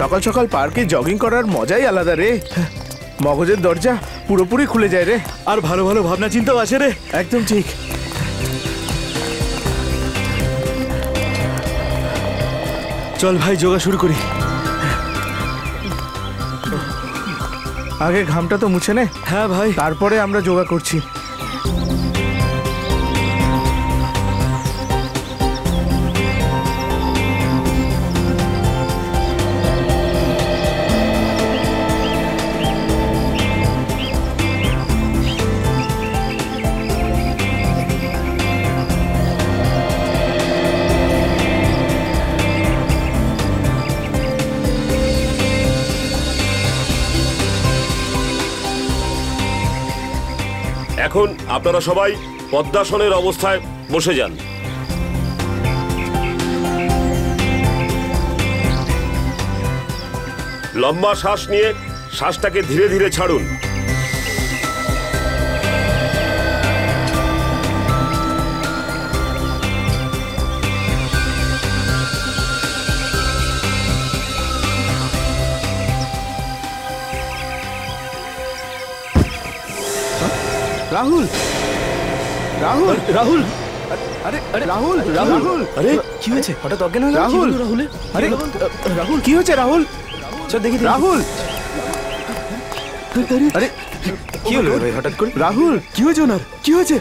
সকাল সকাল পার্কে জগিং করার মজাই আলাদা রে। মগজের দরজা পুরোপুরি খুলে যায় রে। আর ভালো ভালো ভাবনা চিন্তাও আছে রে। একদম ঠিক। চল ভাই যোগা শুরু করি। আগে ঘামটা তো মুছে নে। হ্যাঁ ভাই, তারপরে আমরা যোগা করছি। এখন আপনারা সবাই পদ্মাসনের অবস্থায় বসে যান। লম্বা শ্বাস নিয়ে শ্বাসটাকে ধীরে ধীরে ছাড়ুন। রাহুল, রাহুল, রাহুল, আরে রাহুল, রাহুল, আরে কি হয়েছে? হঠাৎ অজ্ঞান হয়ে গেল রাহুল, রাহুলের? আরে রাহুল কি হয়েছে? রাহুল, চল দেখি রাহুল, আরে কি হলো ভাই হঠাৎ করে? রাহুল কি হয়েছে ওনার? কি হয়েছে?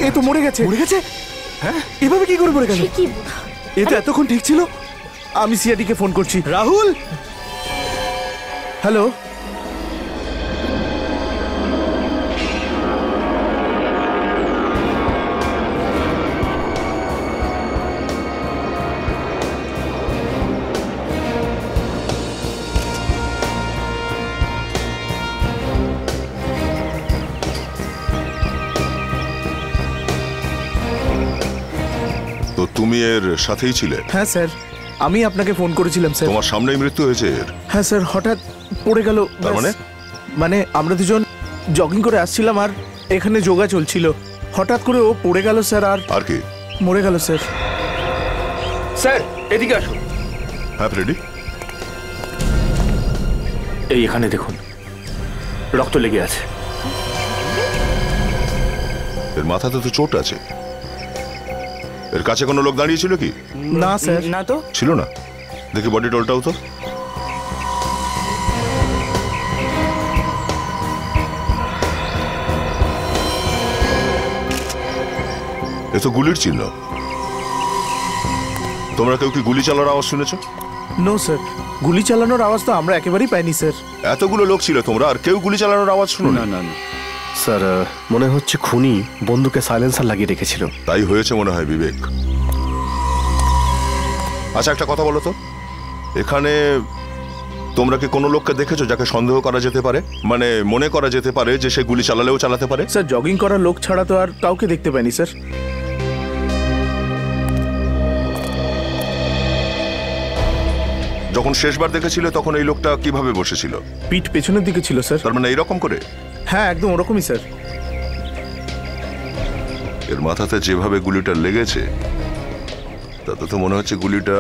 এ তো মরে গেছে। মরে গেছে? হ্যাঁ, এভাবে কি করে মরে গেল? এ তো এতক্ষণ ঠিক ছিল। আমি সিআইডিকে ফোন করছি। রাহুল, হ্যালো, তো তুমি এর সাথেই ছিলে? হ্যাঁ স্যার, আমি আপনাকে ফোন করেছিলাম স্যার। তোমার সামনেই মৃত্যু হয়েছে এর? হ্যাঁ স্যার, হঠাৎ পড়ে গেল। তার মানে? মানে আমরা দুজন জগিং করে আসছিলাম আর এখানে যোগা চলছিল। হঠাৎ করে ও পড়ে গেল স্যার, আর কি মরে গেল স্যার। স্যার এদিকে আসুন। হ্যাঁ ফ্রেডি, এই এখানে দেখুন, রক্ত লেগে আছে। এর মাথাতে তো চোট আছে। এর কাছে কোনো লোক দাঁড়িয়ে ছিল কি? না স্যার। না তো। ছিল না? দেখি বডি টোলটাও তো। এ তো গুলির চিহ্ন। তোমরা কেউ কি গুলি চালানোর আওয়াজ শুনেছো? নো স্যার, গুলি চালানোর আওয়াজ তো আমরা একেবারেই পাইনি স্যার। এতগুলো লোক ছিল তোমরা আর কেউ গুলি চালানোর আওয়াজ শুনো না? না না স্যার, মনে হচ্ছে খুনি বন্দুকে সাইলেন্সার লাগিয়ে রেখেছিল। তাই হয়েছে মনে হয় বিবেক। আচ্ছা একটা কথা বলো তো, এখানে তোমরা কি কোনো লোককে দেখেছো যাকে সন্দেহ করা যেতে পারে? মানে মনে করা যেতে পারে যে সে গুলি চালালেও চালাতে পারে? স্যার জগিং করার লোক ছাড়া তো আর কাউকে দেখতে পাইনি স্যার। যখন শেষবার দেখেছিলে তখন এই লোকটা কিভাবে বসেছিল? পিঠ পেছনের দিকে ছিল স্যার। তার মানে এইরকম করে? হ্যাঁ একদম ওরকমই স্যার। এর মাথাতে যেভাবে গুলিটা লেগেছে তাতে তো মনে হচ্ছে গুলিটা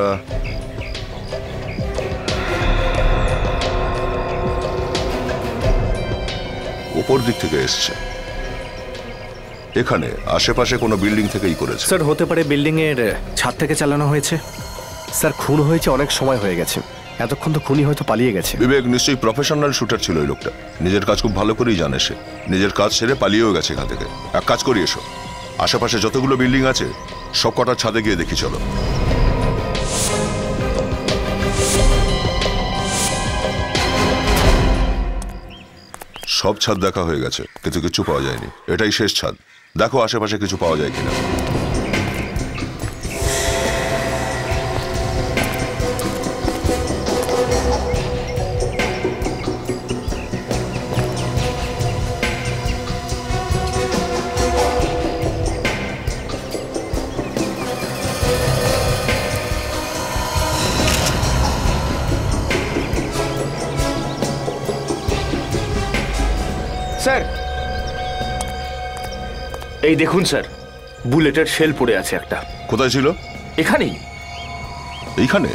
উপর দিক থেকে এসছে। এখানে আশেপাশে কোনো বিল্ডিং থেকেই করেছে। স্যার হতে পারে বিল্ডিং এর ছাদ থেকে চালানো হয়েছে। স্যার খুন হয়েছে অনেক সময় হয়ে গেছে, এতক্ষণ তো খুনি হয়তো পালিয়ে গেছে। বিবেক নিশ্চয়ই প্রফেশনাল শুটার ছিল ওই লোকটা। নিজের কাজ খুব ভালো করেই জানে সে। নিজের কাজ সেরে পালিয়েও গেছে এখান থেকে। এক কাজ করি, এসো আশেপাশে যতগুলো বিল্ডিং আছে সব কটার ছাদে গিয়ে দেখি চলো। সব ছাদ দেখা হয়ে গেছে কিন্তু কিছু পাওয়া যায়নি। এটাই শেষ ছাদ। দেখো আশেপাশে কিছু পাওয়া যায় কিনা। স্যার এই দেখুন স্যার, বুলেটের শেল পড়ে আছে একটা। কোথায় ছিল? এখানেই। এইখানে?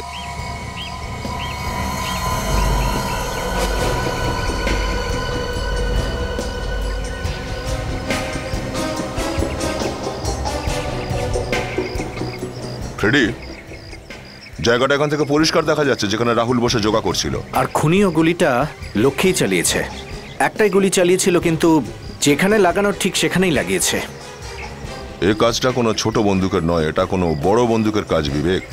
ফ্রেডি, জায়গাটা এখান থেকে পরিষ্কার দেখা যাচ্ছে যেখানে রাহুল বসে যোগা করছিল। আর খুনি ও গুলিটা লক্ষ্যেই চালিয়েছে। একটাই গুলি চালিয়েছিল, কিন্তু যেখানে লাগানোর ঠিক সেখানেই লাগিয়েছে। এই কাজটা কোনো ছোট বন্দুকের নয়, এটা কোনো বড় বন্দুকের কাজ বিবেক।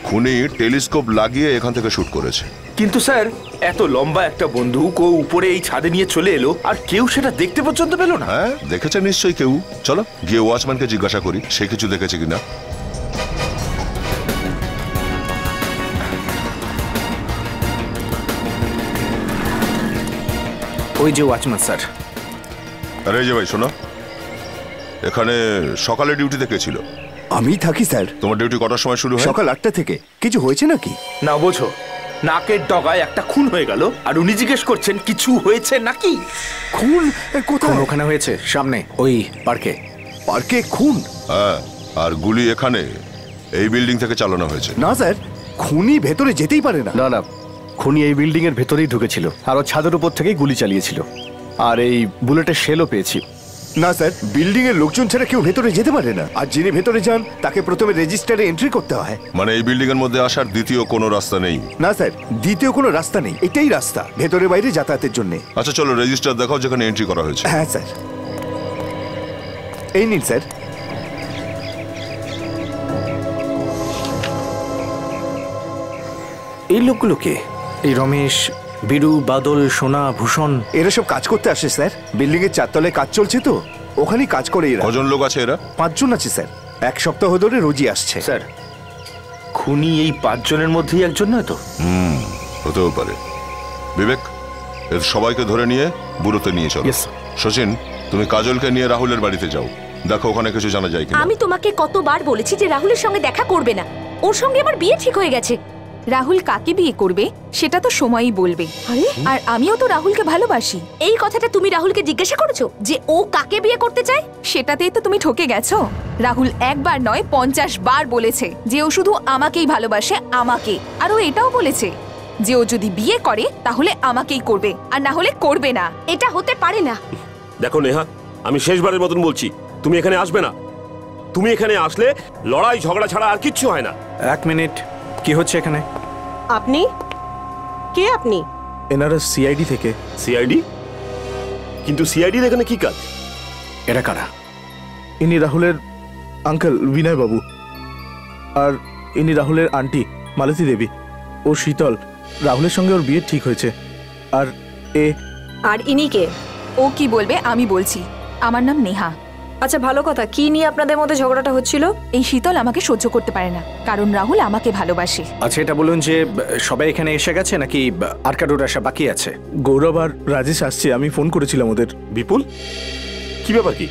খুনি টেলিস্কোপ লাগিয়ে এখান থেকে শুট করেছে। কিন্তু স্যার, এত লম্বা একটা বন্দুক ও উপরে এই ছাদে নিয়ে চলে এলো, আর কেউ সেটা দেখতে পর্যন্ত পেল না। হ্যাঁ, দেখেছে নিশ্চয়ই কেউ। চলো গিয়ে ওয়াচম্যানকে জিজ্ঞাসা করি সে কিছু দেখেছে কিনা। ওই যে ওয়াচম্যান স্যার। আরে এই যে ভাই শোনো, এখানে সকালে ডিউটিতে কে ছিল? আমি থাকি স্যার। তোমার ডিউটি কটার সময় শুরু হয়? সকাল 8টা থেকে। কিছু হয়েছে নাকি? না বোঝো, নাকের ডগায় একটা খুন হয়ে গেল, আর উনি জিজ্ঞেস করছেন কিছু হয়েছে নাকি। খুন? কোথায়? ওখানে হয়েছে, সামনে ওই পার্কে। পার্কে খুন? হ্যাঁ, আর গুলি এখানে এই বিল্ডিং থেকে চালানো হয়েছে। না স্যার, খুনি ভেতরে যেতেই পারে না। না না, খুনি এই বিল্ডিং এর ভেতরেই ঢুকেছিল, আর ও ছাদের উপর থেকেই গুলি চালিয়েছিল। আর এই বুলেটের শেলও পেয়েছি। না স্যার, বিল্ডিং এর লোকজন ছাড়া কেউ ভেতরে যেতে পারে না। আর যিনি ভেতরে যান তাকে প্রথমে রেজিস্টারে এন্ট্রি করতে হয়। মানে এই বিল্ডিং এর মধ্যে আসার দ্বিতীয় কোনো রাস্তা নেই? না স্যার, দ্বিতীয় কোনো রাস্তা নেই, এটাই রাস্তা ভেতরে বাইরে যাতায়াতের জন্য। আচ্ছা চলো রেজিস্টার দেখাও যেখানে এন্ট্রি করা হয়েছে। হ্যাঁ স্যার, এই নিন স্যার। এই লোকগুলোকে, এই রমেশ, বিরু, বাদল, সোনা, ভূষণ, এরা সব কাজ করতে আসে স্যার। বিল্ডিং এর 4 তলায় কাজ চলছে তো, ওখানেই কাজ করে এরা। কজন লোক আছে এরা? 5 জন আছে স্যার। 1 সপ্তাহ ধরে রোজই আসছে। স্যার, খুনি এই 5 জনের মধ্যেই একজন নয় তো? হতেও পারে। বিবেক, এর সবাইকে ধরে নিয়ে বুড়োতে নিয়ে চলো। Yes, sir. শচীন, তুমি কাজলকে নিয়ে রাহুলের বাড়িতে যাও, দেখো ওখানে কিছু জানা যায় কিনা। আমি তোমাকে কতবার বলেছি যে রাহুলের সঙ্গে দেখা করবে না। ওর সঙ্গে আমার বিয়ে ঠিক হয়ে গেছে। রাহুল কাকে বিয়ে করবে সেটা তো সময়ই বলবে। আর আমিও তো রাহুলকে ভালোবাসি। এই কথাটা তুমি রাহুলকে জিজ্ঞাসা করেছো যে ও কাকে বিয়ে করতে চায়? সেটাতেই তো তুমি ঠকে গেছো। রাহুল একবার নয় 50 বার বলেছে যে ও শুধু আমাকেই ভালোবাসে, আমাকে। আর ও এটাও বলেছে যে ও যদি বিয়ে করে তাহলে আমাকেই করবে, আর না হলে করবে না। এটা হতে পারে না। দেখো নেহা, আমি শেষবারের মতন বলছি, তুমি এখানে আসবে না। তুমি এখানে আসলে লড়াই ঝগড়া ছাড়া আর কিচ্ছু হয় না। 1 মিনিট, কি হচ্ছে এখানে? আপনি কে? আপনি? এনারা সিআইডি থেকে। সিআইডি? কিন্তু সিআইডির এখানে কি কাজ? এরা কারা? ইনি রাহুলের আঙ্কেল বিনয় বাবু, আর ইনি রাহুলের আন্টি মালতী দেবী। ও শীতল, রাহুলের সঙ্গে ওর বিয়ে ঠিক হয়েছে। আর আর ইনি কে? ও কি বলবে আমি বলছি। আমার নাম নেহা। আচ্ছা, ভালো কথা। কি নিয়ে আপনাদের মধ্যে ঝগড়াটা হচ্ছিল? এই শীতল আমাকে সহ্য করতে পারে না, কারণ রাহুল আমাকে ভালোবাসে। আচ্ছা, এটা বলুন যে সবাই এখানে এসে গেছে নাকি আর কারোর আসা বাকি আছে? গৌরব আর রাজেশ আসছে, আমি ফোন করেছিলাম ওদের। বিপুল, কি ব্যাপার? কি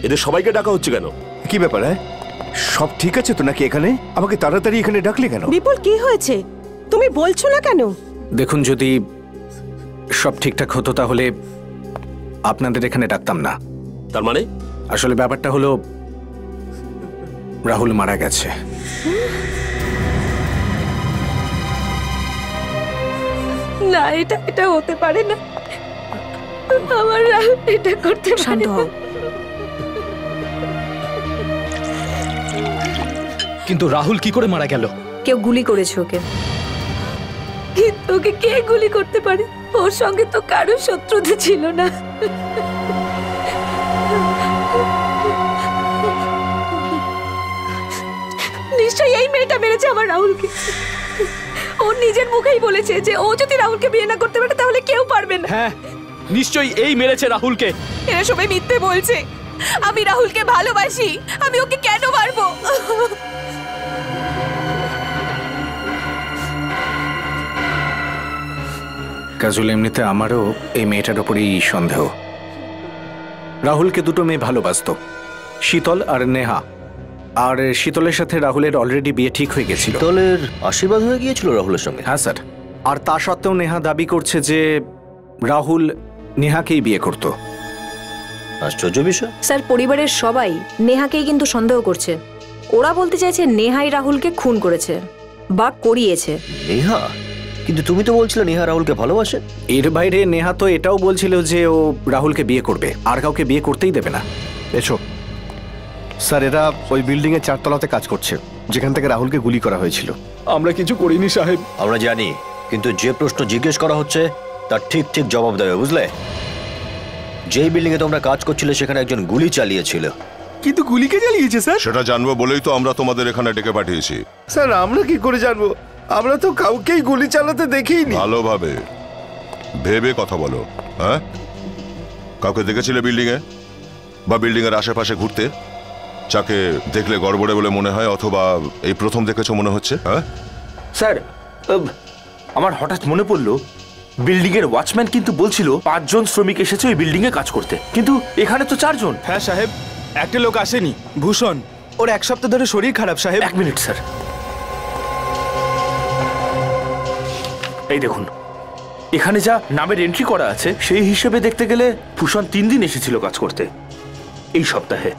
এদের সবাইকে ডাকা হচ্ছে কেন? কি ব্যাপার? হ্যাঁ, সব ঠিক আছে তো নাকি? এখানে আমাকে তাড়াতাড়ি এখানে ডাকলে কেন? বিপুল, কি হয়েছে? তুমি বলছো না কেন? দেখুন, যদি সব ঠিকঠাক হতো তাহলে আপনাদের এখানে ডাকতাম না। তার মানে? আসলে ব্যাপারটা হলো রাহুল মারা গেছে। না, এটা হতে পারে না। আমার রাহুল এটা করতে শান্ত হও। কিন্তু রাহুল কি করে মারা গেল? কেউ গুলি করেছে ওকে। কিন্তু ওকে কে গুলি করতে পারে? ওর সঙ্গে তো কারো শত্রুতা ছিল না। নিশ্চয়ই এই মেয়েটা মেরেছে আমার রাহুলকে। ও নিজের মুখেই বলেছে যে ও যদি রাহুলকে বিয়ে না করতে পারে তাহলে কেউ পারবে না। হ্যাঁ, নিশ্চয়ই এই মেরেছে রাহুলকে। এরা সবাই মিথ্যে বলছে। আমি রাহুলকে ভালোবাসি, আমি ওকে কেন মারবো? কাজল, এমনিতে আমারও এই মেয়েটার উপরেই সন্দেহ। রাহুলকে 2টো মেয়ে ভালোবাসতো, শীতল আর নেহা। আর শীতলের সাথে রাহুলের অলরেডি বিয়ে ঠিক হয়ে গেছিল। শীতলের আশীর্বাদ হয়ে গিয়েছিল রাহুলের সঙ্গে? হ্যাঁ স্যার। আর তা সত্ত্বেও নেহা দাবি করছে যে রাহুল নেহাকেই বিয়ে করত। আশ্চর্য বিষয়। স্যার পরিবারের সবাই নেহাকেই কিন্তু সন্দেহ করছে। ওরা বলতে চাইছে নেহাই রাহুলকে খুন করেছে বা করিয়েছে। নেহা? কিন্তু তুমি তো বলছিলে নেহা রাহুলকে ভালোবাসে। এর বাইরে নেহা তো এটাও বলছিল যে ও রাহুলকে বিয়ে করবে, আর কাউকে বিয়ে করতেই দেবে না। এসো স্যার, এরা ওই বিল্ডিং এর 4 তলাতে কাজ করছে যেখান থেকে রাহুলকে গুলি করা হয়েছিল। আমরা কিছু করিনি সাহেব। আমরা জানি, কিন্তু যে প্রশ্ন জিজ্ঞেস করা হচ্ছে তার ঠিক ঠিক জবাব দেবে, বুঝলে? যেই বিল্ডিং এ তোমরা কাজ করছিলে সেখানে একজন গুলি চালিয়েছিল। কিন্তু গুলিকে চালিয়েছে স্যার? সেটা জানবো বলেই তো আমরা তোমাদের এখানে ডেকে পাঠিয়েছি। স্যার আমরা কি করে জানবো? আমরা তো কাউকেই গুলি চালাতে দেখিনি। ভালোভাবে ভেবে কথা বলো। হ্যাঁ, কাউকে দেখেছিলে বিল্ডিং এ বা বিল্ডিং এর আশেপাশে ঘুরতে? যাকে দেখলে গড়বড়ে বলে মনে হয়, অথবা এই প্রথম দেখেছো মনে হচ্ছে? হ্যাঁ স্যার, আমার হঠাৎ মনে পড়লো বিল্ডিং এর ওয়াচম্যান কিন্তু বলছিল 5 জন শ্রমিক এসেছে ওই বিল্ডিং এ কাজ করতে, কিন্তু এখানে তো 4 জন। হ্যাঁ সাহেব, একটা লোক আসেনি, ভূষণ। ওর 1 সপ্তাহ ধরে শরীর খারাপ সাহেব। 1 মিনিট স্যার, এই দেখুন এখানে যা নামের এন্ট্রি করা আছে সেই হিসেবে দেখতে গেলে ভূষণ 3 দিন এসেছিল কাজ করতে এই সপ্তাহে।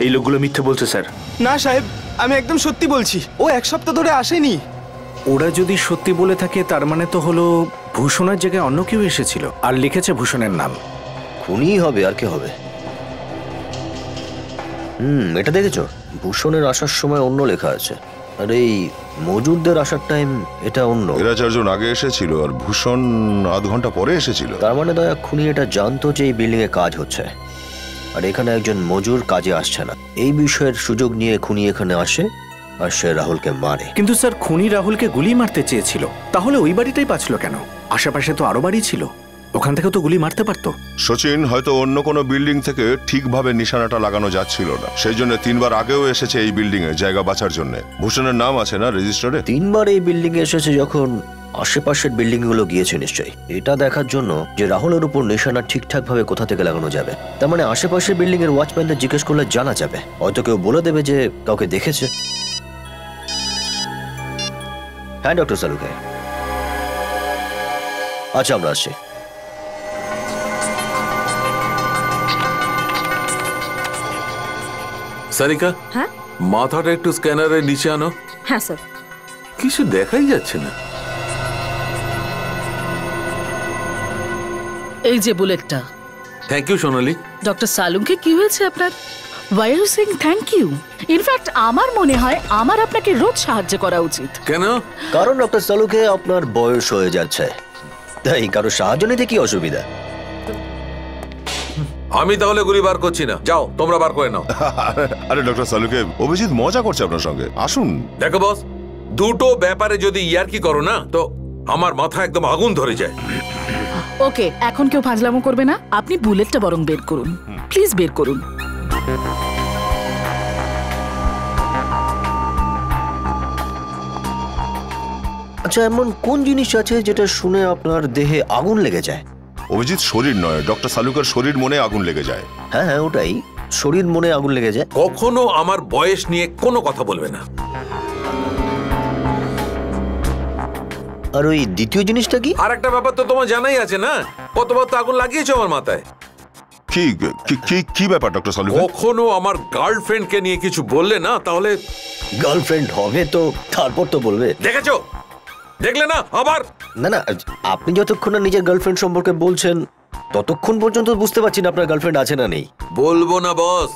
এই লোকগুলো মিথ্যে বলছে স্যার। না সাহেব, আমি একদম সত্যি বলছি, ও 1 সপ্তাহ ধরে আসেনি। ওরা যদি সত্যি বলে থাকে তার মানে তো হলো ভূষণের জায়গায় অন্য কেউ এসেছিল আর লিখেছে ভূষণের নাম। খুনি হবে, আর কে হবে? এটা দেখেছো? ভূষণের আসার সময় অন্য লেখা আছে, আর এই মজুরদের আসার টাইম এটা অন্য। এরা 4 জন আগে এসেছিল আর ভূষণ আধ ঘন্টা পরে এসেছিল। তার মানে দয়া খুনি এটা জানতো যে এই বিল্ডিং এ কাজ হচ্ছে আর এখানে একজন মজুর কাজে আসছে না। এই বিষয়ের সুযোগ নিয়ে খুনি এখানে আসে আর সে রাহুলকে মারে। কিন্তু স্যার, খুনি রাহুলকে গুলি মারতে চেয়েছিল, তাহলে ওই বাড়িটাই পাচ্ছিল কেন? আশেপাশে তো আরো বাড়ি ছিল, ওখান থেকে তো গুলি মারতে পারতো। সচিন, হয়তো অন্য কোনো বিল্ডিং থেকে ঠিকভাবে নিশানাটা লাগানো যাচ্ছিল না, সেই জন্য 3 বার আগেও এসেছে এই বিল্ডিং এ জায়গা বাঁচার জন্য। ভূষণের নাম আছে না রেজিস্টারে? 3 বার এই বিল্ডিং এ এসেছে, যখন আশেপাশের বিল্ডিং গুলো গিয়েছে নিশ্চয়ই এটা দেখার জন্য যে রাহুলের উপর নিশানা ঠিকঠাক ভাবে কোথা থেকে লাগানো যাবে। তার মানে আশেপাশের বিল্ডিং এর ওয়াচম্যানদের জিজ্ঞেস করলে জানা যাবে, হয়তো কেউ বলে দেবে যে কাউকে দেখেছে। হ্যাঁ ডক্টর সালুকে, আচ্ছা আমরা আসছি। সারিকা, হ্যাঁ মাথাটা একটু স্ক্যানারের নিচে আনো। হ্যাঁ স্যার। কিছু দেখাই যাচ্ছে না। এই যে বুলেটটা। Thank you Sonali. Doctor Salunke কি হয়েছে আপনার? Why are you saying thank you? In fact আমার মনে হয় আমার আপনাকে রোজ সাহায্য করা উচিত। কেন? কারণ ডক্টর সালুকে আপনার বয়স হয়ে যাচ্ছে, তাই কারো সাহায্য নিতে কি অসুবিধা? আমি তাহলে গুলি বার করছি না, যাও তোমরা বার করে নাও। আরে ডক্টর সালুকে, অভিজিৎ মজা করছে আপনার সঙ্গে, আসুন। দেখো বস, দুটো ব্যাপারে যদি ইয়ার্কি করো না তো আমার মাথা একদম আগুন ধরে যায়। ওকে, এখন কেউ ফাজলামো করবে না, আপনি বুলেটটা বরং বের করুন, প্লিজ বের করুন। আচ্ছা, এমন কোন জিনিস আছে যেটা শুনে আপনার দেহে আগুন লেগে যায়? অভিজিৎ, শরীর নয়, ডক্টর সালুকের শরীর মনে আগুন লেগে যায়। হ্যাঁ হ্যাঁ, ওটাই, শরীর মনে আগুন লেগে যায়। কখনো আমার বয়স নিয়ে কোনো কথা বলবে না। আর ওই দ্বিতীয় জিনিসটা কি? আর একটা ব্যাপার তো তোমার জানাই আছে না, কতবার তো আগুন লাগিয়েছো আমার মাথায়। কি কি কি ব্যাপার ডক্টর সালুকে? কখনো আমার গার্লফ্রেন্ডকে নিয়ে কিছু বললে না, তাহলে গার্লফ্রেন্ড হবে তো তারপর তো বলবে। দেখেছো, দেখলে না আবার? না না, আপনি যতক্ষণ না নিজের গার্লফ্রেন্ড সম্পর্কে বলছেন ততক্ষণ পর্যন্ত বুঝতে পারছি না আপনার গার্লফ্রেন্ড আছে না নেই। বলবো না বস,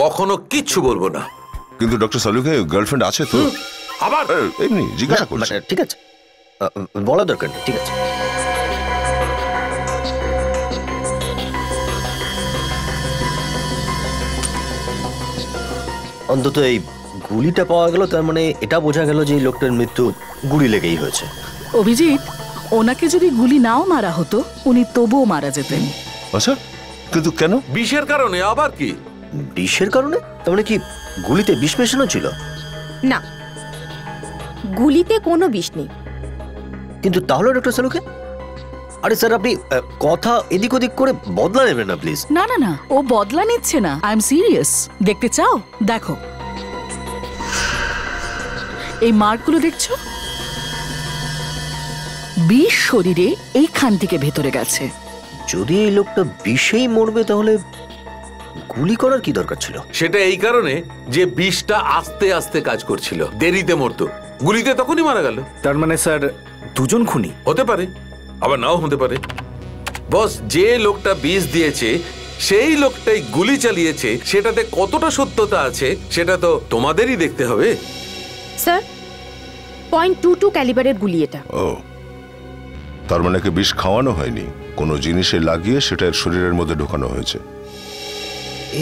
কখনো কিচ্ছু বলবো না। কিন্তু ডক্টর সালুকে গার্লফ্রেন্ড আছে তো? আবার এমনি জিজ্ঞাসা করছি। ঠিক আছে, বলা দরকার নেই, ঠিক আছে। অন্তত এই গুলিটা পাওয়া গেল, তার মানে এটা বোঝা গেল যে এই লোকটার মৃত্যু গুলি লেগেই হয়েছে। অভিজিৎ, ওনাকে যদি গুলি নাও মারা হতো উনি তবুও মারা যেতেন। আচ্ছা, কিন্তু কেন? বিষের কারণে। আবার কি? বিষের কারণে? তার মানে কি গুলিতে বিষ মেশানো ছিল? না, গুলিতে কোনো বিষ নেই। কিন্তু তাহলে ডক্টর সালুকে, আরে স্যার আপনি কথা এদিক ওদিক করে বদলা নেবেন না প্লিজ। না না না, ও বদলা নিচ্ছে না, আই এম সিরিয়াস। দেখতে চাও? দেখো, এই মার্কগুলো দেখছো? বিষ শরীরে এইখান থেকে ভেতরে গেছে। যদি এই লোকটা বিষেই মরবে তাহলে গুলি করার কি দরকার ছিল? সেটা এই কারণে যে বিষটা আস্তে আস্তে কাজ করছিল, দেরিতে মরতো। গুলিতে তখনই মারা গেল। তার মানে স্যার দুজন খুনি? হতে পারে, আবার নাও হতে পারে। বস, যে লোকটা বিষ দিয়েছে সেই লোকটাই গুলি চালিয়েছে, সেটাতে কতটা সত্যতা আছে সেটা তো তোমাদেরই দেখতে হবে। স্যার, .22 ক্যালিবারের গুলি এটা। ও, তার মানে কি বিষ খাওয়ানো হয়নি, কোনো জিনিসে লাগিয়ে সেটা এর শরীরের মধ্যে ঢোকানো হয়েছে।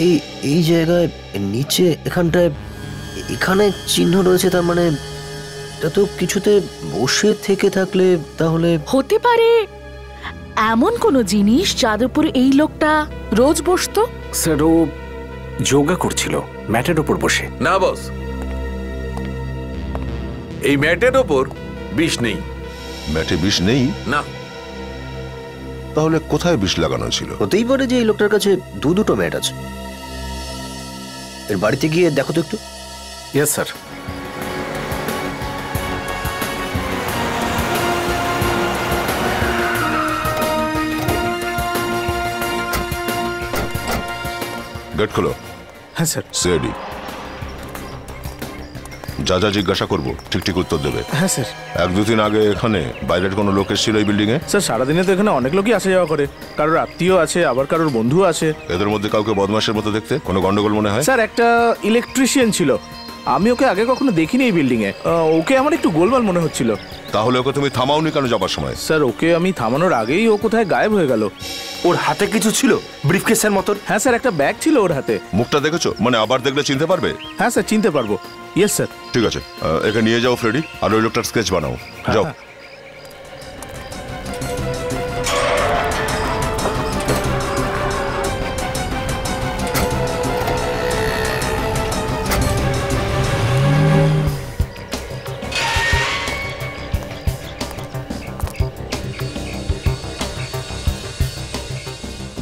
এই এই জায়গায় নিচে এখানটায় এখানে চিহ্ন রয়েছে, তার মানে এটা তো কিছুতে বসে থেকে থাকলে তাহলে হতে পারে এমন কোন জিনিস যার উপর এই লোকটা রোজ বসতো। স্যার ও যোগা করছিল ম্যাটের ওপর বসে। না বস, এই ম্যাটের ওপর বিষ নেই। ম্যাটে বিষ নেই? না। তাহলে কোথায় বিষ লাগানো ছিল? হতেই পারে যে এই লোকটার কাছে দুটো ম্যাট আছে। এর বাড়িতে গিয়ে দেখো তো একটু। Yes sir. গেট খোলো। হ্যাঁ স্যার। সিআইডি যা যা জিজ্ঞাসা করবো ঠিক ঠিক উত্তর দেবে। হ্যাঁ স্যার। 1-2 দিন আগে এখানে বাইরের কোনো লোক এসেছিল এই বিল্ডিং এ? স্যার সারাদিনে তো এখানে অনেক লোকই আসা যাওয়া করে, কারোর আত্মীয় আছে, আবার কারোর বন্ধু আছে। এদের মধ্যে কাউকে বদমাশের মতো দেখতে? কোনো গন্ডগোল মনে হয়? স্যার একটা ইলেকট্রিশিয়ান ছিল, আমি ওকে আগে কখনো দেখিনি এই বিল্ডিং এ। ওকে আমার একটু গোলমাল মনে হচ্ছিল। তাহলে ওকে তুমি থামাওনি কেন যাবার সময়? স্যার ওকে আমি থামানোর আগেই ও কোথায় গায়েব হয়ে গেল। ওর হাতে কিছু ছিল ব্রিফকেসের মতন? হ্যাঁ স্যার, একটা ব্যাগ ছিল ওর হাতে। মুখটা দেখেছো? মানে আবার দেখলে চিনতে পারবে? হ্যাঁ স্যার, চিনতে পারবো। Yes sir. ঠিক আছে, একে নিয়ে যাও ফ্রেডি, আর ওই লোকটার স্কেচ বানাও। যাও।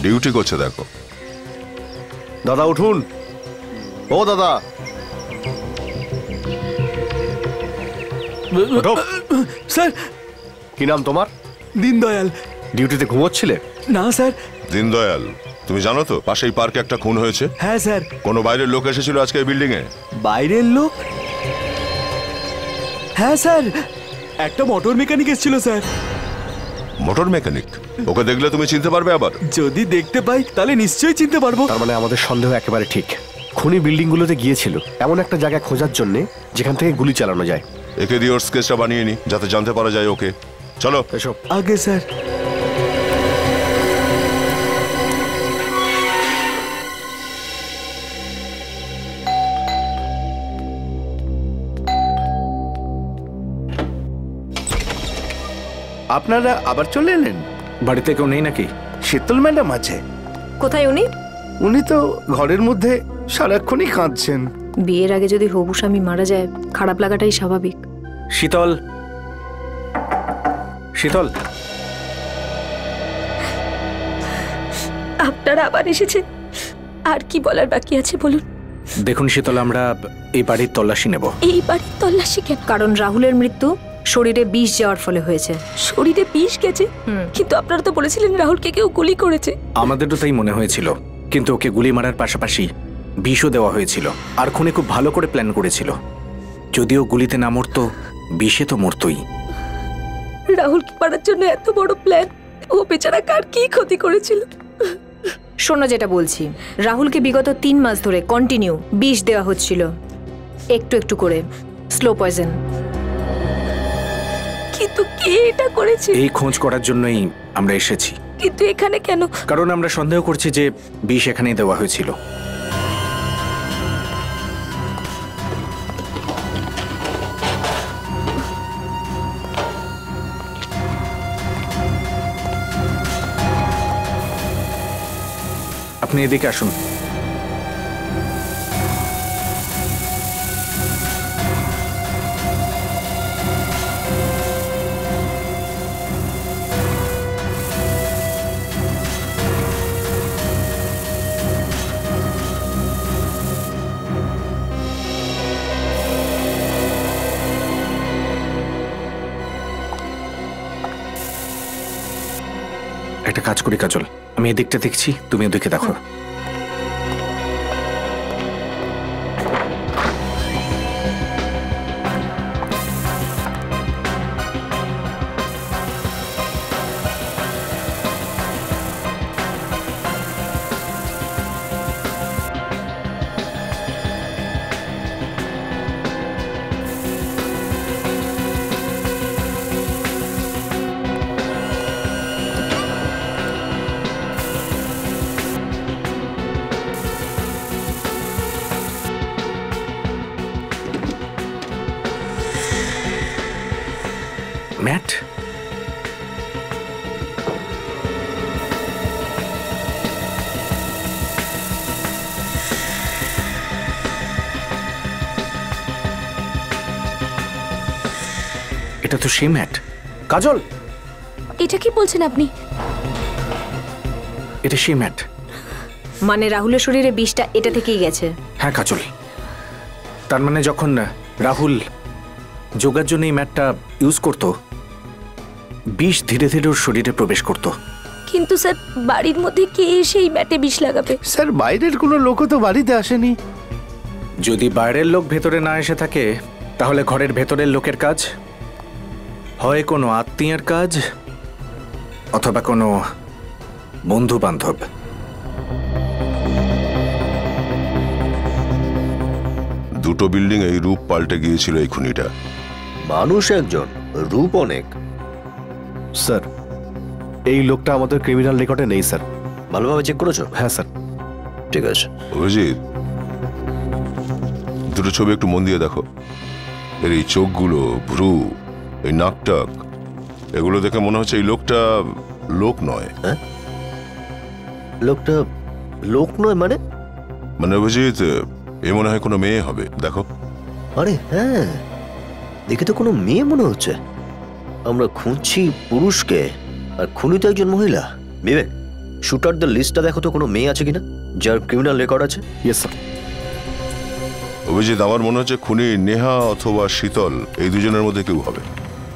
ডিউটি করছে দেখো। দাদা উঠুন। ও দাদা, স্যার। কি নাম তোমার? দীনদয়াল। ডিউটিতে ঘুমোচ্ছিলে? না স্যার। দীনদয়াল, তুমি জানো তো পাশেই পার্কে একটা খুন হয়েছে? হ্যাঁ স্যার। কোনো বাইরের লোক এসেছিল আজকে এই বিল্ডিং এ? বাইরের লোক? হ্যাঁ স্যার, একটা মোটর মেকানিক এসেছিল স্যার। Motor mechanic? ওকে দেখলে তুমি চিনতে পারবে? আবার যদি দেখতে পাই তাহলে নিশ্চয়ই চিনতে পারবো। তার মানে আমাদের সন্দেহ একেবারে ঠিক। খুনি বিল্ডিং গুলোতে গিয়েছিল এমন একটা জায়গায় খোঁজার জন্য যেখান থেকে গুলি চালানো যায়। একে দিয়ে ওর স্কেচটা বানিয়ে নি, যাতে জানতে পারা যায় ওকে। চলো এসব। আগে স্যার। আপনারা আবার চলে এলেন? বাড়িতে কেউ নেই নাকি? শীতল ম্যাডাম আছে। কোথায় উনি? উনি তো ঘরের মধ্যে সারাক্ষণই কাঁদছেন। বিয়ের আগে যদি হবু স্বামী মারা যায়, খারাপ লাগাটাই স্বাভাবিক। শীতল, শীতল। আপনারা আবার এসেছেন, আর কি বলার বাকি আছে বলুন। দেখুন শীতল, আমরা এই বাড়ির তল্লাশি নেব। এই বাড়ির তল্লাশি কেন? কারণ রাহুলের মৃত্যু শরীরে বিষ যাওয়ার ফলে হয়েছে। শরীরে বিষ গেছে? কিন্তু আপনারা তো বলেছিলেন রাহুলকে কেউ গুলি করেছে। আমাদেরও তাই মনে হয়েছিল, কিন্তু ওকে গুলি মারার পাশাপাশি বিষও দেওয়া হয়েছিল। আর খুনি খুব ভালো করে প্ল্যান করেছিল। যদিও গুলিতে না মরতো, বিষে তো মরতই। রাহুলকে মারার জন্য এত বড় প্ল্যান, ও বেচারা কার কি ক্ষতি করেছিল? শোনো যেটা বলছি, রাহুলকে বিগত 3 মাস ধরে কন্টিনিউ বিষ দেওয়া হচ্ছিল, একটু একটু করে, স্লো পয়জন। কিন্তু কে এটা করেছে? এই খোঁজ করার জন্যই আমরা এসেছি। কিন্তু এখানে কেন? কারণ আমরা সন্দেহ করছি যে বিষ এখানেই দেওয়া হয়েছিল। আপনি এদিকে আসুন। একটা কাজ করি কাজল, আমি এদিকটা দেখছি, তুমি ওদিকে দেখো। ম্যাট? এটা তো সেই ম্যাট। কাজল, এটা কি বলছেন আপনি? এটা সেই ম্যাট। মানে রাহুলের শরীরে বিষটা এটা থেকেই গেছে? হ্যাঁ কাজল, তার মানে যখন রাহুল যোগার জন্য এই ম্যাটটা ইউজ করত, বিষ ধীরে ধীরে ওর শরীরে প্রবেশ করত। কিন্তু স্যার, বাড়ির মধ্যে কে এসে এই ব্যাটে বিষ লাগাবে? স্যার, বাইরের কোনো লোকও তো বাড়িতে আসেনি। যদি বাইরের লোক ভেতরে না এসে থাকে, তাহলে ঘরের ভেতরের লোকের কাজ, হয় কোনো আত্মীয়ের কাজ অথবা কোনো বন্ধু বান্ধব। দুটো বিল্ডিং এই রূপ পাল্টে গিয়েছিল এই খুনিটা। মানুষ একজন, রূপ অনেক। স্যার, এই লোকটা আমাদের ক্রিমিনাল রেকর্ডে নেই স্যার। ভালোভাবে চেক করেছো? হ্যাঁ স্যার। ঠিক আছে। অভিজিৎ, দুটো ছবি একটু মন দিয়ে দেখো। এর এই চোখগুলো, ভ্রু, এই নাকটাক, এগুলো দেখে মনে হচ্ছে এই লোকটা লোক নয়। হ্যাঁ, লোকটা লোক নয় মানে? মানে অভিজিৎ, এ মনে হয় কোনো মেয়ে হবে। দেখো। আরে হ্যাঁ, দেখে তো কোনো মেয়ে মনে হচ্ছে। আমরা খুঁজছি পুরুষকে, আর খুনি তো একজন মহিলা। বিবেক, শুটারদের লিস্টটা দেখো তো, কোনো মেয়ে আছে কিনা যার ক্রিমিনাল রেকর্ড আছে। Yes sir. অভিজিৎ, আমার মনে হচ্ছে খুনি নেহা অথবা শীতল, এই দুজনের মধ্যে কেউ হবে।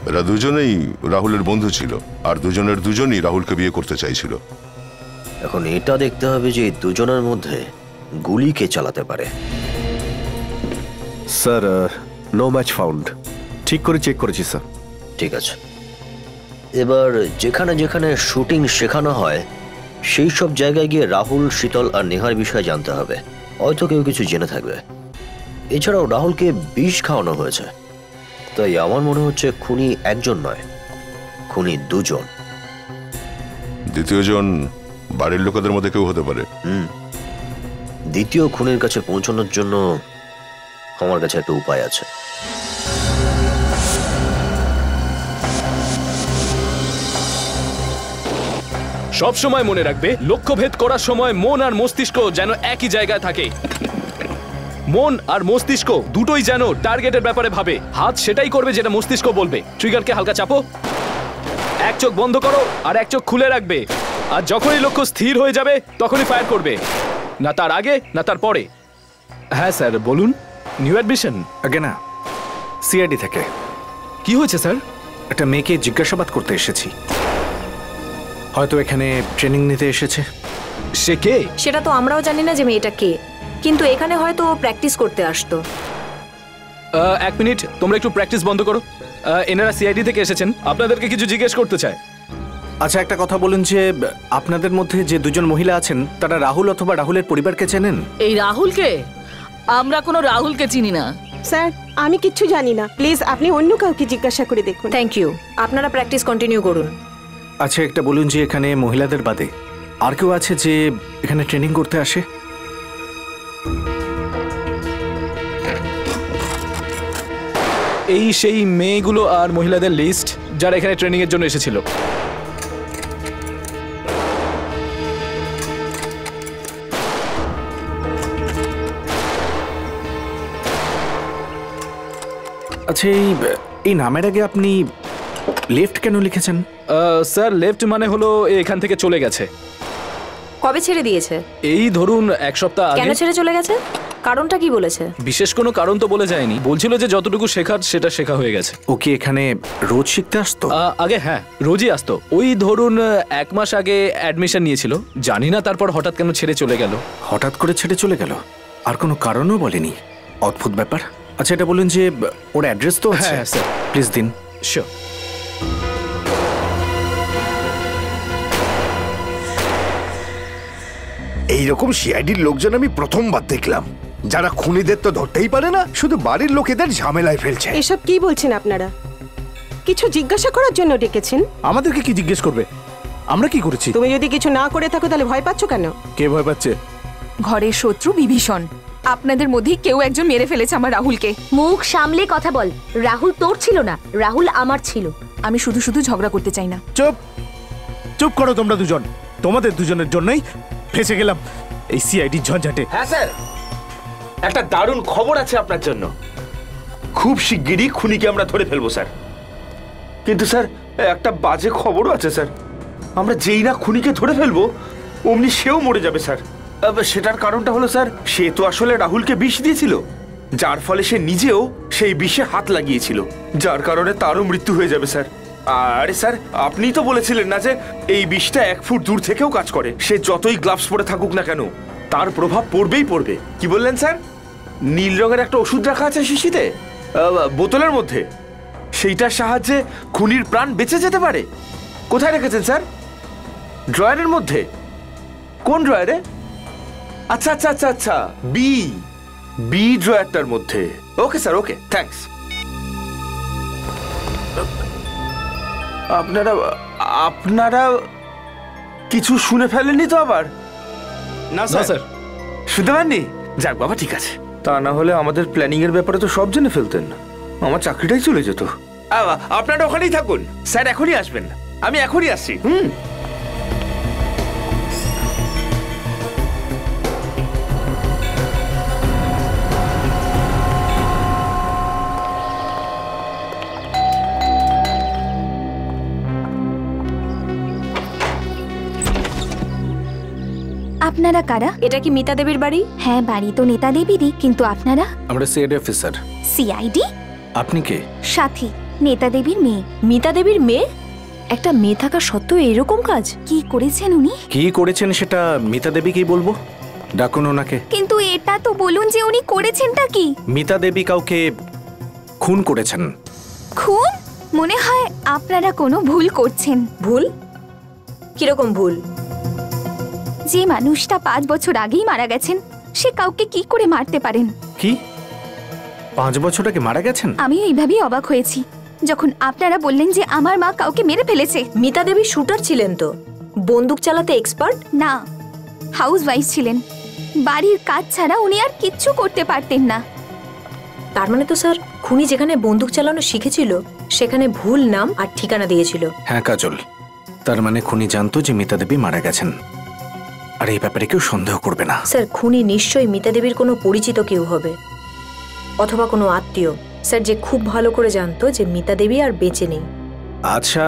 এরা দুজনেই রাহুলের বন্ধু ছিল, আর দুজনই রাহুলকে বিয়ে করতে চাইছিল। এখন এটা দেখতে হবে যে এই দুজনের মধ্যে গুলি কে চালাতে পারে। Sir, no match found. ঠিক করে চেক করেছি স্যার। ঠিক আছে, এবার যেখানে যেখানে শুটিং শেখানো হয় সেই সব জায়গায় গিয়ে রাহুল, শীতল আর নেহার বিষয়ে জানতে হবে। হয়তো কেউ কিছু জেনে থাকবে। এছাড়াও রাহুলকে বিষ খাওয়ানো হয়েছে, তাই আমার মনে হচ্ছে খুনি একজন নয়, খুনি দুজন। দ্বিতীয়জন বাড়ির লোকেদের মধ্যে কেউ হতে পারে। দ্বিতীয় খুনির কাছে পৌঁছানোর জন্য আমার কাছে একটা উপায় আছে। সব সময় মনে রাখবে, লক্ষ্যভেদ করার সময় মন আর মস্তিষ্ক যেন একই জায়গায় থাকে। মন আর মস্তিষ্ক দুটোই যেন টার্গেটের ব্যাপারে ভাবে। হাত সেটাই করবে যেটা মস্তিষ্ক বলবে। ট্রিগারকে হালকা চাপো, এক চোখ বন্ধ করো আর এক চোখ খুলে রাখবে। আর যখনই লক্ষ্য স্থির হয়ে যাবে তখনই ফায়ার করবে, না তার আগে না তার পরে। হ্যাঁ স্যার, বলুন। New admission? আগে না, সিআইডি থেকে। কি হয়েছে স্যার? একটা মেয়েকে জিজ্ঞাসাবাদ করতে এসেছি। হয়তো এখানে ট্রেনিং নিতে এসেছে। সে কে? সেটা তো আমরাও জানি না যে মেয়েটা কে, কিন্তু এখানে হয়তো প্র্যাকটিস করতে আসতো। এক মিনিট, তোমরা একটু প্র্যাকটিস বন্ধ করো। এনারা সিআইডি থেকে এসেছেন, আপনাদেরকে কিছু জিজ্ঞেস করতে চায়। আচ্ছা, একটা কথা বলুন যে আপনাদের মধ্যে যে দুজন মহিলা আছেন তারা রাহুল অথবা রাহুলের পরিবারকে চেনেন? এই রাহুলকে? আমরা কোনো রাহুলকে চিনি না স্যার। আমি কিচ্ছু জানি না, প্লিজ আপনি অন্য কাউকে জিজ্ঞাসা করে দেখুন। থ্যাংক ইউ, আপনারা প্র্যাকটিস কন্টিনিউ করুন। আচ্ছা, একটা বলুন যে এখানে মহিলাদের বাদে আর কেউ আছে যে এখানে ট্রেনিং করতে আসে? এই সেই মেয়েগুলো আর মহিলাদের লিস্ট যারা এখানে ট্রেনিং এর জন্য এসেছিল। আচ্ছা, এই নামের আগে আপনি লেফট কেন লিখেছেন? স্যার, লেফট মানে হলো এখান থেকে চলে গেছে। কবে ছেড়ে দিয়েছে? এই ধরুন এক সপ্তাহ আগে। কেন ছেড়ে চলে গেছে? কারণটা কি বলেছে? বিশেষ কোনো কারণ তো বলে যায়নি, বলছিল যে যতটুকু শেখার সেটা শেখা হয়ে গেছে। ও কি এখানে রোজ শিখতে আসতো? আগে হ্যাঁ, রোজই আসতো। ওই ধরুন 1 মাস আগে অ্যাডমিশন নিয়েছিল, জানি না তারপর হঠাৎ কেন ছেড়ে চলে গেল। হঠাৎ করে ছেড়ে চলে গেল? আর কোনো কারণও বলেনি? অদ্ভুত ব্যাপার। আচ্ছা, এটা বলুন যে ওর অ্যাড্রেস তো আছে? হ্যাঁ স্যার, প্লিজ দিন। শিওর। এইরকম সিআইডির লোকজন আমি প্রথমবার দেখলাম, যারা খুনিদের তো ধরতেই পারে না, শুধু বাড়ির লোকেদের ঝামেলায় ফেলছে। এসব কি বলছেন আপনারা? কিছু জিজ্ঞাসা করার জন্য ডেকেছেন? আমাদেরকে কি জিজ্ঞেস করবে? আমরা কি করেছি? তুমি যদি কিছু না করে থাকো তাহলে ভয় পাচ্ছ কেন? কে ভয় পাচ্ছে? ঘরের শত্রু বিভীষণ। আপনাদের মধ্যেই কেউ একজন মেরে ফেলেছে আমার রাহুলকে। মুখ সামলে কথা বল। রাহুল তোর ছিল না, রাহুল আমার ছিল। আমি শুধু শুধু ঝগড়া করতে চাই না। চুপ চুপ করো তোমরা দুজন। তোমাদের দুজনের জন্যই ফেঁসে গেলাম এই সিআইডি ঝঞ্ঝাটে। হ্যাঁ স্যার, একটা দারুণ খবর আছে আপনার জন্য। খুব শিগগিরই খুনিকে আমরা ধরে ফেলবো স্যার। কিন্তু স্যার একটা বাজে খবরও আছে স্যার। আমরা যেই না খুনিকে ধরে ফেলবো অমনি সেও মরে যাবে স্যার। সেটার কারণটা হলো স্যার, সে তো আসলে রাহুলকে বিষ দিয়েছিল, যার ফলে সে নিজেও সেই বিষে হাত লাগিয়েছিল, যার কারণে তারও মৃত্যু হয়ে যাবে স্যার। আরে স্যার, আপনি তো বলেছিলেন না যে এই বিষটা 1 ফুট দূর থেকেও কাজ করে। সে যতই গ্লাভস পরে থাকুক না কেন তার প্রভাব পড়বেই পড়বে। কি বললেন স্যার? নীল রঙের একটা ওষুধ রাখা আছে শিশিতে, বোতলের মধ্যে। সেইটার সাহায্যে খুনির প্রাণ বেঁচে যেতে পারে। কোথায় রেখেছেন স্যার? ড্রয়ারের মধ্যে? কোন ড্রয়ারে? আচ্ছা আচ্ছা আচ্ছা আচ্ছা, বি ড্রয়ারটার মধ্যে। ওকে স্যার, ওকে, থ্যাঙ্কস। আপনারা কিছু শুনে ফেলেননি তো আবার? না স্যার। শুনতে পাননি? যাক বাবা, ঠিক আছে। তা না হলে আমাদের প্ল্যানিং এর ব্যাপারে তো সব জেনে ফেলতেন, আমার চাকরিটাই চলে যেত। আপনারা ওখানেই থাকুন, স্যার এখনই আসবেন। আমি এখনই আসছি। আপনারা কারা? এটা কি মিতা দেবীর বাড়ি? হ্যাঁ, বাড়ি তো নেতা দেবীরই, কিন্তু আপনারা? আমরা সিআইডি অফিসার। সিআইডি? আপনি কে? সাথী, নেতা দেবীর মেয়ে। মিতা দেবীর মেয়ে? একটা মেয়ে থাকা সত্ত্বেও এরকম কাজ কি করেছেন উনি? কি করেছেন সেটা মিতা দেবীকেই বলবো। ডাকুন ওনাকে। কিন্তু এটা তো বলুন যে উনি করেছেনটা কি? মিতা দেবী কাউকে খুন করেছেন। খুন? মনে হয় আপনারা কোনো ভুল করছেন। ভুল? কিরকম ভুল? যে মানুষটা 5 বছর আগেই মারা গেছেন, সে কাউকে কি করে মারতে পারেন? কি 5 বছর আগে মারা গেছেন? আমি এইভাবেই অবাক হয়েছি যখন আপনারা বললেন যে আমার মা কাউকে মেরে ফেলেছে। মিতা দেবী শুটার ছিলেন তো, বন্দুক চালাতে এক্সপার্ট না, হাউস ওয়াইফ ছিলেন। বাড়ির কাজ ছাড়া উনি আর কিচ্ছু করতে পারতেন না। তার মানে তো স্যার, খুনি যেখানে বন্দুক চালানো শিখেছিল সেখানে ভুল নাম আর ঠিকানা দিয়েছিল। হ্যাঁ কাজল, তার মানে খুনি জানতো যে মিতা দেবী মারা গেছেন, আর এই ব্যাপারে কেউ সন্দেহ করবে না। স্যার, খুনি নিশ্চয়ই মিতা দেবীর কোনো পরিচিত কেউ হবে, অথবা কোনো আত্মীয় স্যার, যে খুব ভালো করে জানতো যে মিতা দেবী আর বেঁচে নেই। আচ্ছা,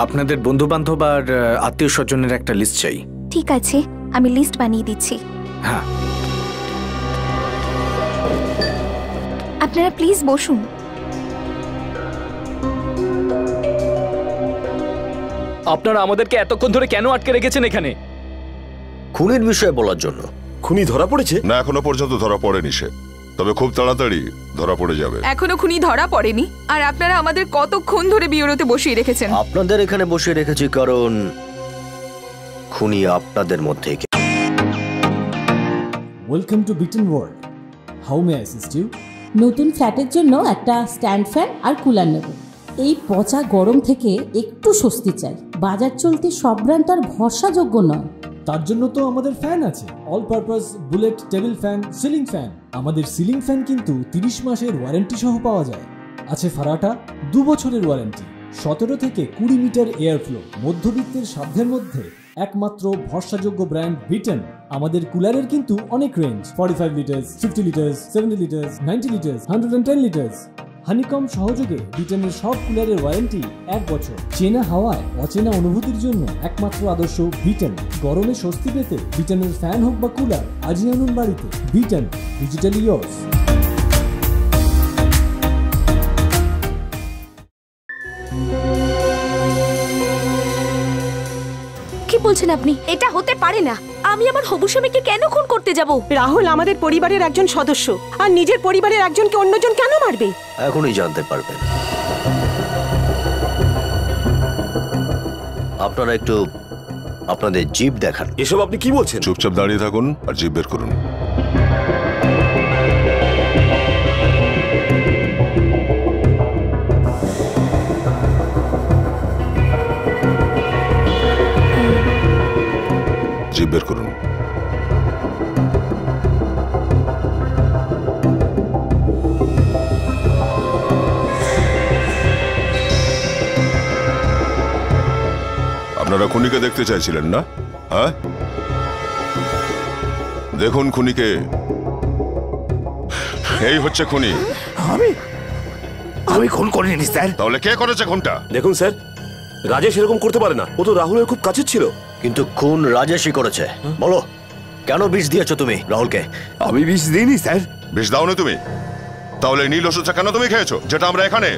আপনাদের বন্ধু বান্ধব আর আত্মীয় স্বজনের একটা লিস্ট চাই। ঠিক আছে, আমি লিস্ট বানিয়ে দিচ্ছি। হ্যাঁ, আপনারা প্লিজ বসুন। আপনারা আমাদেরকে এতক্ষণ ধরে কেন আটকে রেখেছেন এখানে? খুনির বিষয়ে বলার জন্য। খুনি ধরা পড়েছে? না, এখনো পর্যন্ত ধরা পড়েনি সে, তবে খুব তাড়াতাড়ি ধরা পড়ে যাবে। এখনো খুনি ধরা পড়েনি, আর আপনারা আমাদের কতক্ষণ ধরে বিউরোতে বসিয়ে রেখেছেন? আপনাদের এখানে বসিয়ে রেখেছি কারণ খুনি আপনাদের মধ্যে। Welcome to bitten world. How may I assist you? নতুন ফ্ল্যাটের জন্য একটা স্ট্যান্ড ফ্যান আর কুলার নেব। এই পচা গরম থেকে একটু স্বস্তি চাই। বাজার চলতে সব ব্র্যান্ড আর ভরসাযোগ্য নয়। তার জন্য তো আমাদের ফ্যান আছে, all purpose bullet table fan, ceiling fan. আমাদের সিলিং ফ্যান কিন্তু 30 মাসের ওয়ারেন্টি সহ পাওয়া যায়। আছে ফারাটা 2 বছরের ওয়ারেন্টি, 17 থেকে 20 মিটার এয়ার ফ্লো, মধ্যবিত্তের সাধ্যের মধ্যে একমাত্র ভরসাযোগ্য ব্র্যান্ড বিটেন। আমাদের কুলারের কিন্তু অনেক range, 45 litres, 50 litres, 70 litres, 90 litres, 110 litres. Honeycomb সহযোগে বিটেনের সব কুলারের ওয়ারেন্টি 1 বছর। চেনা হাওয়ায় অচেনা অনুভূতির জন্য একমাত্র আদর্শ বিটেন। গরমে স্বস্তি পেতে বিটেনের ফ্যান হোক বা কুলার, আজই আনুন বাড়িতে। Beaten, digitally yours. কি বলছেন আপনি? এটা হতে পারে না। আমি আমার হবু স্বামীকে কেন খুন করতে যাব? রাহুল আমাদের পরিবারের একজন সদস্য, আর নিজের পরিবারের একজনকে অন্যজন কেন মারবে? এখনই জানতে পারবেন। আপনারা একটু আপনাদের জিভ দেখান। এসব আপনি কি বলছেন? চুপচাপ দাঁড়িয়ে থাকুন আর জিভ বের করুন। জিভ বের করুন। আপনারা খুনিকে দেখতে চাইছিলেন না? হ্যাঁ, দেখুন খুনিকে। এই হচ্ছে খুনি। আমি খুন করিনি স্যার। তাহলে কে করেছে খুনটা? দেখুন স্যার, রাজেশ এরকম করতে পারে না, ও তো রাহুলের খুব কাছের ছিল। কিন্তু খুন রাজেশই করেছে। বলো, কেন বিষ দিয়েছো তুমি রাহুলকে? আমি বিষ দিইনি স্যার। বিষ দাওনি তুমি? তাহলে নীল ওষুধটা কেন তুমি খেয়েছো, যেটা আমরা এখানে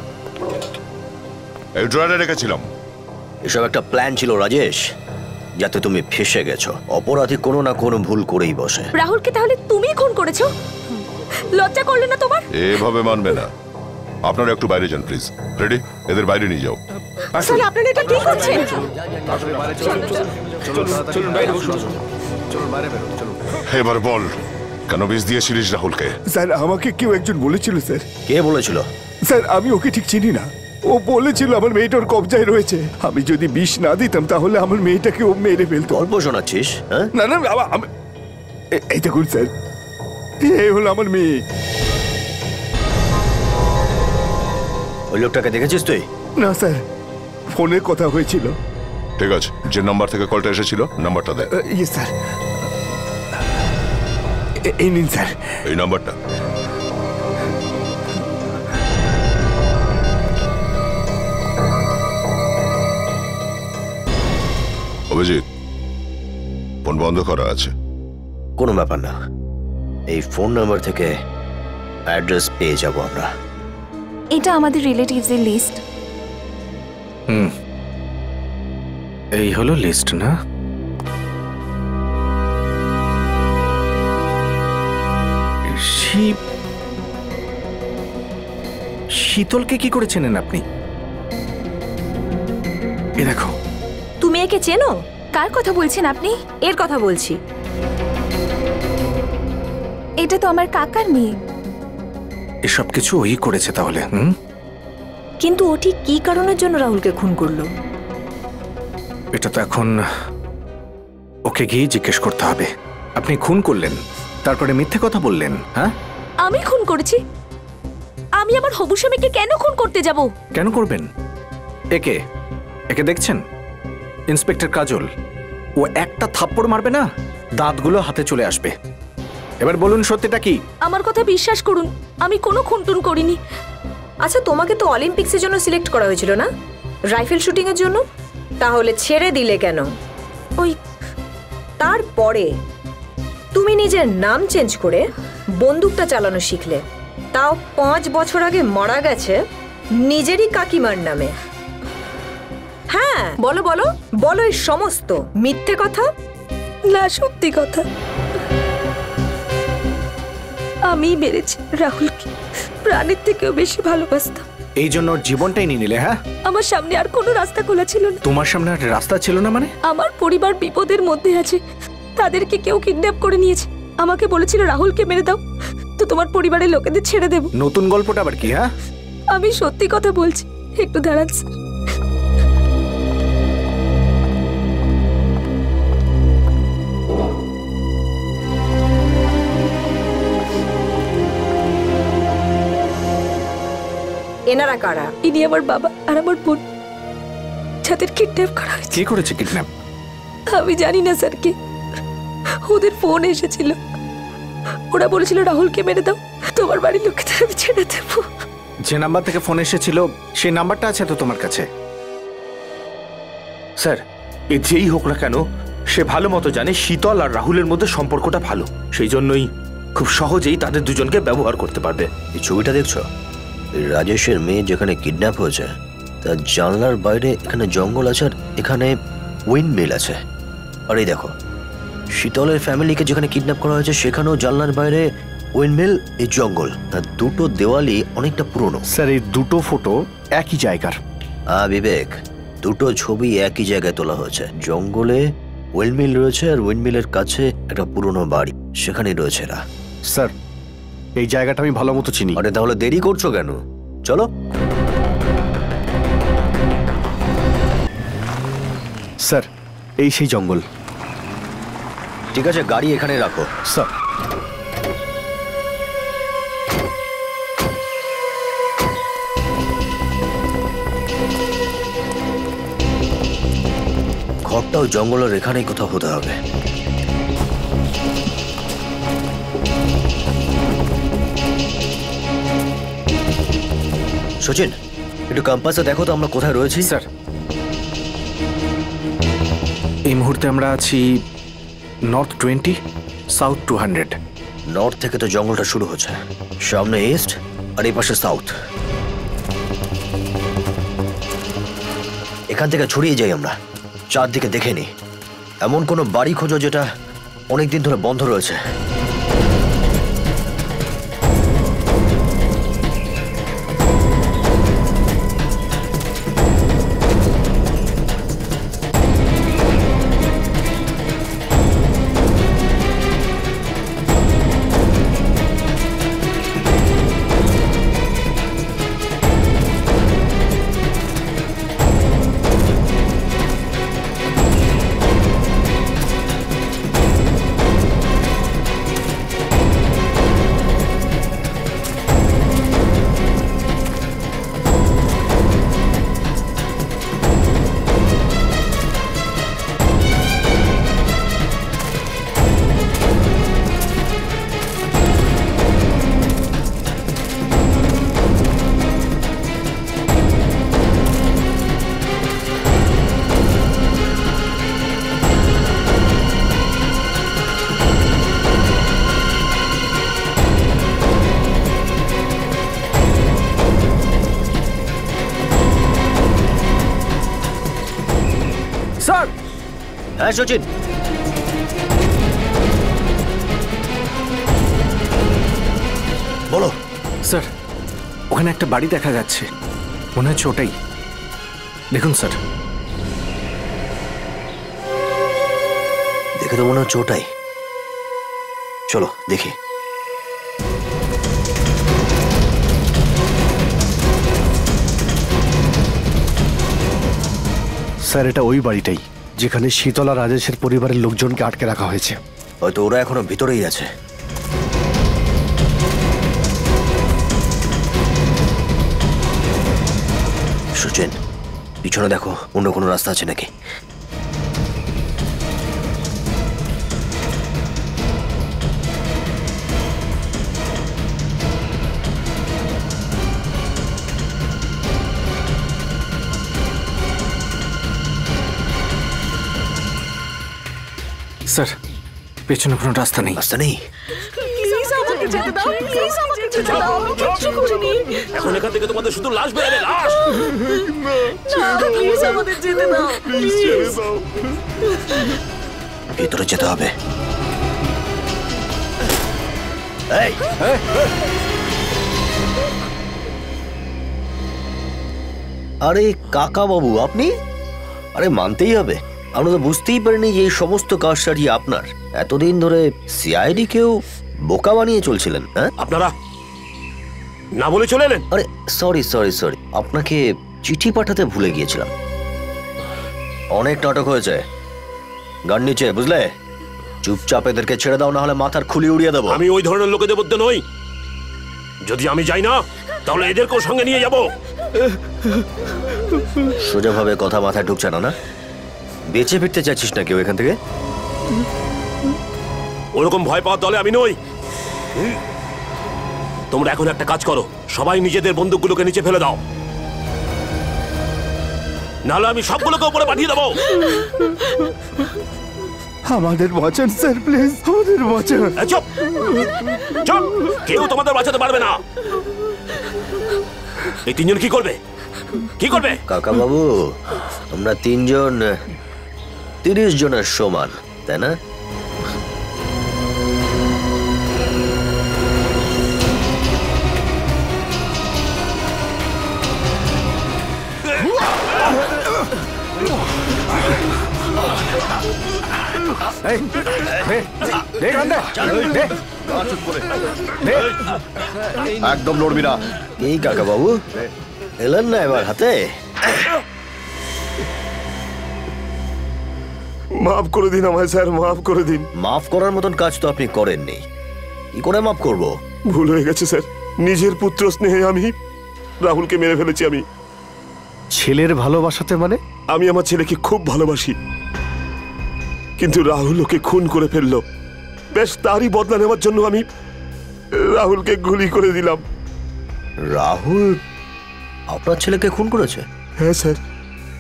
এই ড্রয়ারে রেখেছিলাম? এসব একটা প্ল্যান ছিল রাজেশ, যাতে তুমি ফেসে গেছো। অপরাধী কোনো না কোনো ভুল করেই বসে। রাহুলকে তাহলে তুমি খুন করেছো? লজ্জা করলো না তোমার? এভাবে মানবে না। আপনারা একটু বাইরে যান প্লিজ। রেডি, এদের বাইরে নিয়ে যাও। স্যার আপনারা এটা কি করছেন? এবার বল, কেন বিষ দিয়েছিলিস রাহুলকে? স্যার আমাকে কেউ একজন বলেছিল স্যার। কে বলেছিল? স্যার আমি ওকে ঠিক চিনি না। ও বলেছিল আমার মেয়েটা ওর কবজায় রয়েছে, আমি যদি বিষ না দিতাম তাহলে আমার মেয়েটাকে ও মেরে ফেলতো। গল্প শোনাচ্ছিস? না না বাবা, এই দেখুন স্যার, এই হলো আমার মেয়ে। ওই লোকটাকে দেখেছিস তুই? না স্যার, ফোনে কথা হয়েছিল। ঠিক আছে, যে নাম্বার থেকে কলটা এসেছিল নাম্বারটা দেয়। ইয়ে স্যার, এই নিন স্যার এই নাম্বারটা। অভিজিৎ, ফোন বন্ধ করা আছে। কোনো ব্যাপার না, এই ফোন নাম্বার থেকে অ্যাড্রেস পেয়ে যাব আমরা। এটা আমাদের রিলেটিভসের লিস্ট। এই হলো লিস্ট না? শীতলকে কি করে চেনেন আপনি? এ দেখো। তুমি একে চেনো? কার কথা বলছেন আপনি? এর কথা বলছি। এটা তো আমার কাকার মেয়ে। এসব কিছু ওই করেছে তাহলে? কিন্তু ও ঠিক কি কারণের জন্য রাহুলকে খুন করলো? এটা তো এখন ওকে গিয়ে জিজ্ঞেস করতে হবে। আপনি খুন করলেন, তারপরে মিথ্যে কথা বললেন। হ্যাঁ, আমি খুন করেছি? আমি আমার হবু স্বামীকে কেন খুন করতে যাব? কেন করবেন? একে একে দেখছেন? ইন্সপেক্টর কাজল, ও একটা থাপ্পড় মারবে না, দাঁতগুলো হাতে চলে আসবে। এবার বলুন সত্যিটা কি? আমার কথা বিশ্বাস করুন, আমি কোনো খুনটুন করিনি। আচ্ছা, তোমাকে তো অলিম্পিক্সের জন্য সিলেক্ট করা হয়েছিল না, রাইফেল শুটিং এর জন্য? তাহলে ছেড়ে দিলে কেন? ওই তারপরে তুমি নিজের নাম চেঞ্জ করে বন্দুকটা চালানো শিখলে, তাও 5 বছর আগে মারা গেছে নিজেরই কাকিমার নামে। হ্যাঁ, বলো বলো বলো, এই সমস্ত মিথ্যে কথা না সত্যি কথা। আমি মেরেছি রাহুলকে, প্রাণের থেকেও বেশি ভালোবাসতাম। এই জন্য জীবনটাই নিয়ে নিলে? হ্যাঁ, আমার সামনে আর কোনো রাস্তা খোলা ছিল না। তোমার সামনে আর রাস্তা ছিল না মানে? আমার পরিবার বিপদের মধ্যে আছে, তাদেরকে কেউ কিডন্যাপ করে নিয়েছে। আমাকে বলেছিল রাহুলকে মেরে দাও, তো তোমার পরিবারের লোকেদের ছেড়ে দেব। নতুন গল্পটা আবার কি? হ্যাঁ, আমি সত্যি কথা বলছি, একটু দাঁড়ান স্যার। এনারা কারা? ইনি আমার বাবা আর আমার বোন, যাদের কিডন্যাপ করা হয়েছে। কে করেছে কিডন্যাপ? আমি জানি না স্যার কে। ওদের ফোন এসেছিল, ওরা বলেছিল রাহুলকে মেরে দাও, তোমার বাড়ির লোকদের আমি ছেড়ে দেবো। যে নাম্বার থেকে ফোন এসেছিল সেই নাম্বারটা আছে তো তোমার কাছে? স্যার, এ যেই হোক না কেন, সে ভালো মতো জানে শীতল আর রাহুলের মধ্যে সম্পর্কটা ভালো, সেই জন্যই খুব সহজেই তাদের দুজনকে ব্যবহার করতে পারবে। এই ছবিটা দেখছো? রাজেশের মেয়ে যেখানে কিডন্যাপ হয়েছে তার জানলার বাইরে এখানে জঙ্গল আছে, আর এখানে উইন্ডমিল আছে। আর এই দেখো, শীতলের ফ্যামিলিকে যেখানে কিডন্যাপ করা হয়েছে সেখানেও জানলার বাইরে উইন্ডমিল, এই জঙ্গল। তার দুটো দেওয়ালই অনেকটা পুরনো। স্যার, এই দুটো ফটো একই জায়গার। বিবেক, দুটো ছবি একই জায়গায় তোলা হয়েছে। জঙ্গলে উইন্ডমিল রয়েছে, আর উইন্ডমিলের কাছে একটা পুরনো বাড়ি, সেখানেই রয়েছে এরা। স্যার, এই জায়গাটা আমি ভালো মতো চিনি। আরে তাহলে দেরি করছো কেন? চলো। স্যার, এই সেই জঙ্গল। ঠিক আছে, গাড়ি এখানে রাখো। স্যার। ঘরটাও জঙ্গলের এখানেই কোথাও হতে হবে। সচিন, একটু কম্পাসে দেখো তো আমরা কোথায় রয়েছি। স্যার, এই মুহূর্তে আমরা আছি নর্থ 20, সাউথ 200। নর্থ থেকে তো জঙ্গলটা শুরু হচ্ছে, সামনে ইস্ট আর এই পাশে সাউথ। এখান থেকে ছড়িয়ে যাই আমরা, চারদিকে দেখে নি এমন কোনো বাড়ি খোঁজো যেটা অনেকদিন ধরে বন্ধ রয়েছে। স্যার। হ্যাঁ সচিন, বলো। স্যার, ওখানে একটা বাড়ি দেখা যাচ্ছে, মনে হচ্ছে ওটাই। দেখুন স্যার। দেখে তো মনে হচ্ছে ওটাই। চলো দেখি। স্যার, এটা ওই বাড়িটাই যেখানে শীতল আর রাজেশের পরিবারের লোকজনকে আটকে রাখা হয়েছে। হয়তো ওরা এখনো ভিতরেই আছে। সুচেন, পিছনে দেখো, অন্য কোনো রাস্তা আছে নাকি? স্যার, পেছনে কোনো রাস্তা নেই। রাস্তা নেই? এখন এখান থেকে তোমাদের শুধু লাশ বেরোবে, লাশ। ভিতরে যেতে হবে। আরে কাকা বাবু, আপনি? আরে মানতেই হবে, আমরা তো বুঝতেই পারিনি যে এই সমস্ত কাজ সারিয়ে আপনার। এতদিন ধরে সিআইডি কেউ বোকা বানিয়ে চলছিলেন। হ্যাঁ, আপনারা না বলে চলে এলেন। আরে সরি সরি সরি, আপনাকে চিঠি পাঠাতে ভুলে গিয়েছিলাম। অনেক নাটক হয়েছে, গান নিচে, বুঝলে? চুপচাপ এদেরকে ছেড়ে দাও, না হলে মাথার খুলি উড়িয়ে দেবো। আমি ওই ধরনের লোকেদের মধ্যে নই। যদি আমি যাই না, তাহলে এদেরকেও সঙ্গে নিয়ে যাব। সোজাভাবে কথা মাথায় ঢুকছে না, না? বেঁচে ফিরতে চাইছিস না কেউ এখান থেকে? ওরকম ভয় পাওয়ার দলে আমি নই। তোমরা এখন একটা কাজ করো, সবাই নিজেদের বন্দুকগুলোকে নিচে ফেলে দাও, নাহলে আমি সবগুলোকে উপরে পাঠিয়ে দেবো। আমাদের বাঁচান স্যার, প্লিজ আমাদের বাঁচান। চুপ চুপ, কেউ তোমাদের বাঁচাতে পারবে না। এই তিনজন কি করবে? কি করবে? কাকা বাবু, আমরা তিনজন 30 জনের সমান, তাই না? একদম লড়বি না। এই কাকা বাবু এলেন না এবার হাতে? মাফ করে দিন আমায় স্যার, মাফ করে দিন। মাফ করার মতন কাজ তো আপনি করেননি, কি করে মাফ করব? ভুল হয়ে গেছে স্যার, নিজের পুত্র স্নেহে আমি রাহুলকে মেরে ফেলেছি। আমি ছেলের ভালোবাসাতে মানে? আমি আমার ছেলেকে খুব ভালোবাসি, কিন্তু রাহুল ওকে খুন করে ফেললো। বেশ তারই বদলা নেওয়ার জন্য আমি রাহুলকে গুলি করে দিলাম। রাহুল আপনার ছেলেকে খুন করেছে? হ্যাঁ স্যার,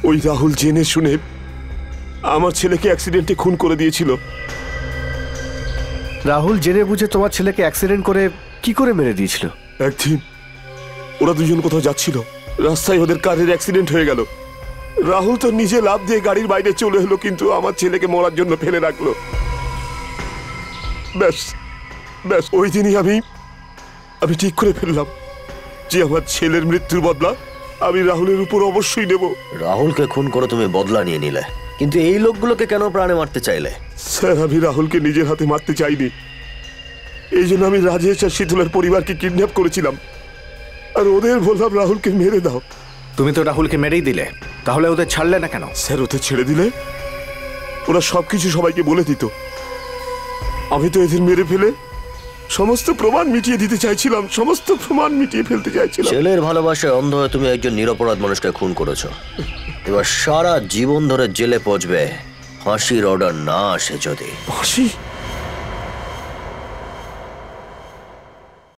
ওই রাহুল জেনে শুনে আমার ছেলেকে অ্যাক্সিডেন্টে খুন করে দিয়েছিল। রাহুল জেনে বুঝে তোমার ছেলেকে অ্যাক্সিডেন্ট করে কি করে মেরে দিয়েছিল? একদিন ওরা দুজন কোথাও যাচ্ছিল, রাস্তায় ওদের কারের অ্যাক্সিডেন্ট হয়ে গেল। রাহুল তো নিজে লাফ দিয়ে গাড়ির বাইরে চলে এলো, কিন্তু আমার ছেলেকে মরার জন্য ফেলে রাখলো। ব্যাস ব্যাস ওই দিনই আমি ঠিক করে ফেললাম যে আমার ছেলের মৃত্যুর বদলা আমি রাহুলের উপর অবশ্যই নেব। রাহুলকে খুন করে তুমি বদলা নিয়ে নিলে, কিন্তু এই লোকগুলোকে কেন প্রাণে মারতে চাইলে? স্যার, আমি রাহুলকে নিজের হাতে মারতে চাইনি। এই জন্য আমি রাজেশ আর শীতলের পরিবারকে কিডন্যাপ করেছিলাম, আর ওদের বললাম রাহুলকে মেরে দাও। তুমি তো রাহুলকে মেরেই দিলে, তাহলে ওদের ছাড়লে না কেন? স্যার, ওদের ছেড়ে দিলে ওরা সবকিছু সবাইকে বলে দিত। আমি তো এদের মেরে ফেলে সমস্ত প্রমাণ মিটিয়ে দিতে চাইছিলাম, সমস্ত প্রমাণ মিটিয়ে ফেলতে চাইছিলাম। ছেলের ভালোবাসায় অন্ধ হয়ে তুমি একজন নিরপরাধ মানুষকে খুন করেছো। এবার সারা জীবন ধরে জেলে পচবে, ফাঁসির অর্ডার না আসে যদি। ফাঁসি?